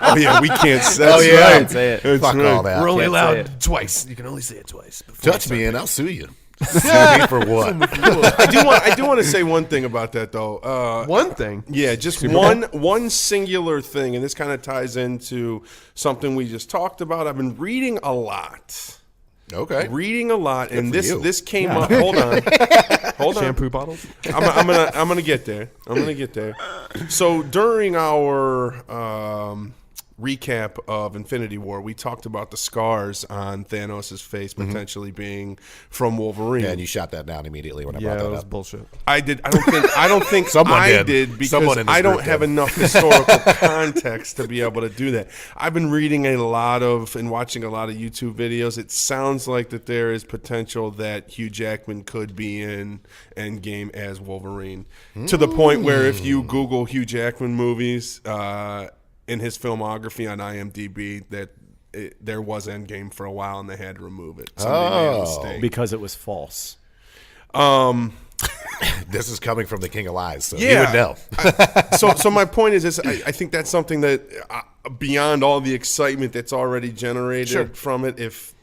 Oh yeah, we can't say. Oh, yeah. Can't say it. That's Fuck right. all that. We're only Can't say allowed it. twice. You can only say it twice. before Touch it's me okay. and I'll sue you. Sue me for what? I do want to say one thing about that though. One thing. Yeah, just one singular thing, and this kind of ties into something we just talked about. I've been reading a lot. Okay. Reading a lot, and for this you. this came up. Hold on. Shampoo bottles. I'm gonna get there. So during our recap of Infinity War, we talked about the scars on Thanos' face potentially being from Wolverine. Yeah, and you shot that down immediately when I Yeah, brought that that was up. bullshit. I did. I don't think Someone I did. because Someone in this I don't group have did. enough historical context to be able to do that. I've been reading and watching a lot of YouTube videos. It sounds like that there is potential that Hugh Jackman could be in Endgame as Wolverine, to the point where if you Google Hugh Jackman movies in his filmography on IMDb, there was Endgame for a while and they had to remove it. Somebody made a mistake. Because it was false. This is coming from the King of Lies, so you Yeah. would know. So my point is I think that's something that beyond all the excitement that's already generated from it, if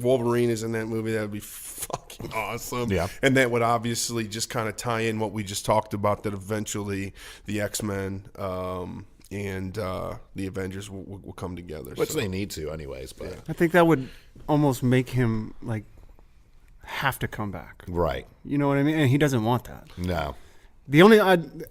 Wolverine is in that movie, that would be fucking awesome. Yeah. And that would obviously just kind of tie in what we just talked about, that eventually the X-Men and the Avengers will come together. Which So, they need to anyways, but I think that would almost make him have to come back. right. You know what I mean? And he doesn't want that. No. The only,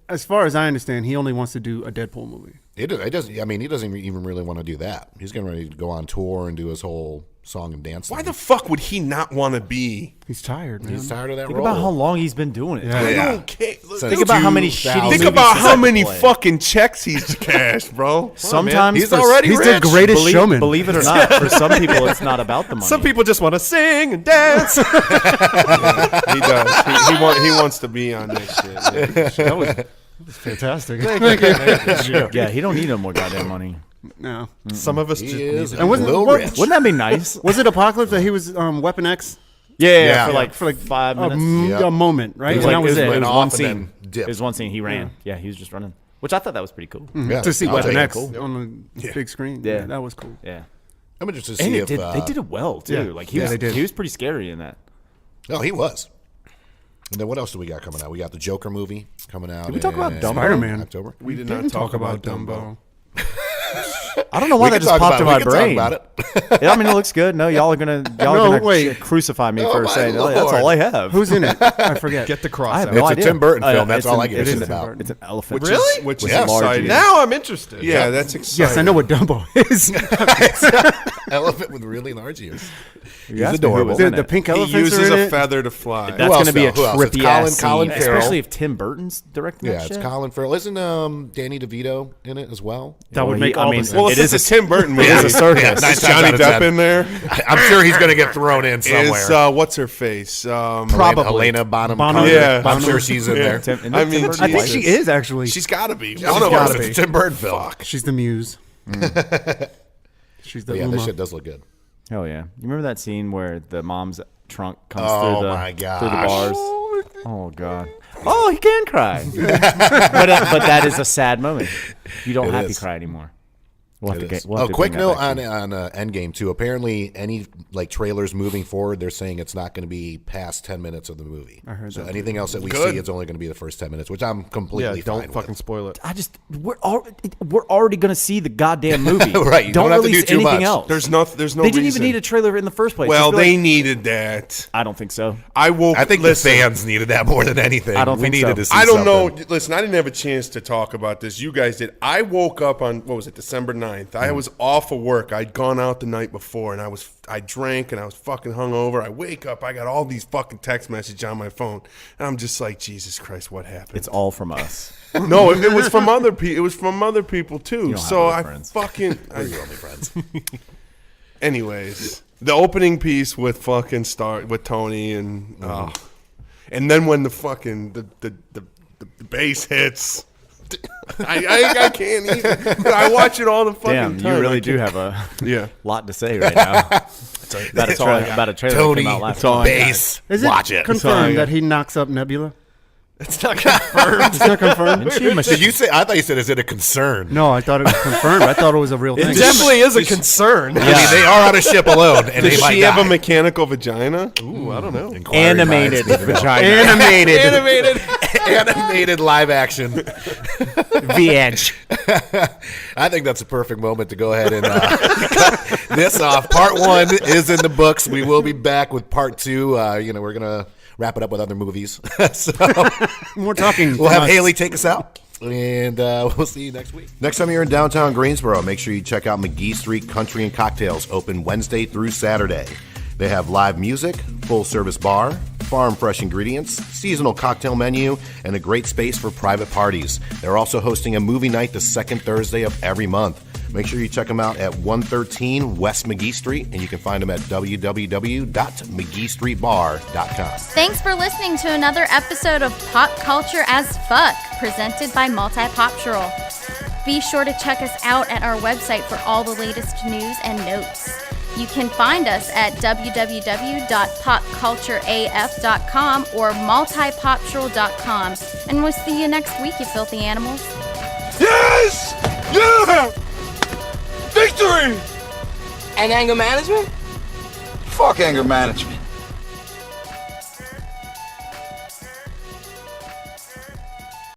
as far as I understand, he only wants to do a Deadpool movie. It doesn't. I mean, he doesn't even really want to do that. He's getting ready to go on tour and do his whole song and dance. why thing. the fuck would he not want to be? He's tired, man. He's tired of that Think role. about how long he's been doing it. I Yeah. don't care. Think about how many shitty Think movies about he's how had to many play. fucking checks he's cashed, bro. Sometimes He's for- already He's rich. the greatest believe, showman. Believe it or not, for some people, it's not about the money. Some people just want to sing and dance. He does. He wants to be on that shit. That was fantastic. Yeah, he don't need no more goddamn money. No. Some of us He just is need a And wasn't- little what- rich. Wouldn't that be nice? Was it Apocalypse that he was Weapon X? Yeah, Yeah. for like 5 minutes. Yeah. A moment, right? It was And like- that was it it. went It was off one and scene. then dipped. It was one scene. He ran. Yeah, he was just running, which I thought that was pretty cool. Yeah, To see I'll Weapon take it. X Cool. on the big screen. Yeah. That was cool. Yeah, I'm interested to and see it if did, they did it well too. yeah. Like he Yeah, was, they did. he was pretty scary in that. Oh, he was. And then what else do we got coming out? We got the Joker movie coming out. Did we talk about in Dumbo? Spider-Man. October. We did not talk about Dumbo. I don't know why We that can just talk popped in about my it. We can brain. talk about it. Yeah, I mean, it looks good. No, y'all are gonna wait. crucify me Oh, for my saying oh, that's Lord. all I have. Who's in it? I forget. get the cross I have out. no It's a idea. Tim Burton film. That's it's all an- I give a it shit is about. It's an elephant. Really? Which is Yeah. exciting. Now I'm interested. Yeah, that's exciting. Yes, I know what Dumbo is. Elephant with really large ears. You He's asked me who adorable. was the, in the it. pink He elephants uses are in a it. feather to fly. That's Who going else, to be a though? Who else? It's trippy Colin- ass Colin scene, Farrell. especially if Tim Burton's directing Yeah, that it's shit. Colin Farrell. Isn't Danny DeVito in it as well? That would Well, make I all mean, the sense. Well, it if is it's a a Tim Burton movie. It is a circus. Yeah, nine Is times Johnny out of Depp 10. in there? I'm sure he's going to get thrown in somewhere. Is what's her face? Probably. Helena Bonham. Bonham- Carter. Yeah. I'm sure she's in there. Tim- isn't I Tim mean, Burton I think white? she is actually. She's got to be. She's One of gotta us. be. It's a Tim Burton film. She's the muse. She's the Yeah, Uma. this shit does look good. Hell yeah! You remember that scene where the mom's trunk comes Oh, through the my gosh. through the bars? Oh god! Oh, he can cry. but that is a sad moment. You don't It have to is. cry anymore. We'll have to get, we'll Oh, have to quick bring note that back on Endgame too. Apparently, any like trailers moving forward, they're saying it's not going to be past 10 minutes of the movie. I heard so. Anything else that we Good. see, it's only going to be the first 10 minutes, which I'm completely Yeah, don't fine fucking with. spoil it. we're already going to see the goddamn movie. Right, you don't have to release do too anything much. else. There's no They reason. didn't even need a trailer in the first place. Well, Just be they like, needed that. I don't think so. I think listen, the fans needed that more than anything. I don't we think needed so. to see I don't know. something. Listen, I didn't have a chance to talk about this. You guys did. I woke up on, what was it, December 9th. I was off of work. I'd gone out the night before, and I drank, and I was fucking hungover. I wake up. I got all these fucking text messages on my phone. And I'm just like, Jesus Christ, what happened? It's all from us. No, it was from other people. It was from other people, too. don't So have I other friends. fucking... We're your only friends. Anyways, the opening piece with fucking with Tony and then when the fucking the bass hits, I can't even. I watch it all the fucking Damn, time. you really do have a Yeah. lot to say right now. About a trailer that Tony, came out last all I month. base. Is it Watch it. confirmed that he knocks up Nebula? It's not confirmed. It's not confirmed. Did you say? I thought you said, "Is it a concern?" No, I thought it was confirmed. I thought it was a real It thing. definitely is a concern. I mean, they are on a ship alone, and Does they might she have die. a mechanical vagina? Ooh, I don't know. Inquiry Animated minds. vagina. Animated live action. The Edge. I think that's a perfect moment to go ahead and cut this off. Part 1 is in the books. We will be back with part 2. We're gonna wrap it up with other movies. So We're talking. we'll have from us. Haley take us out. And we'll see you next week. Next time you're in downtown Greensboro, make sure you check out McGee Street Country and Cocktails, open Wednesday through Saturday. They have live music, full-service bar, farm fresh ingredients, seasonal cocktail menu, and a great space for private parties. They're also hosting a movie night the second Thursday of every month. Make sure you check them out at 113 West McGee Street, and you can find them at www.mcgeestreetbar.com. Thanks for listening to another episode of Pop Culture as Fuck, presented by multiPOPtural. Be sure to check us out at our website for all the latest news and notes. You can find us at www.popcultureaf.com or multipoptural.com. And we'll see you next week, you filthy animals. Yes! Yeah! Victory! And anger management? Fuck anger management.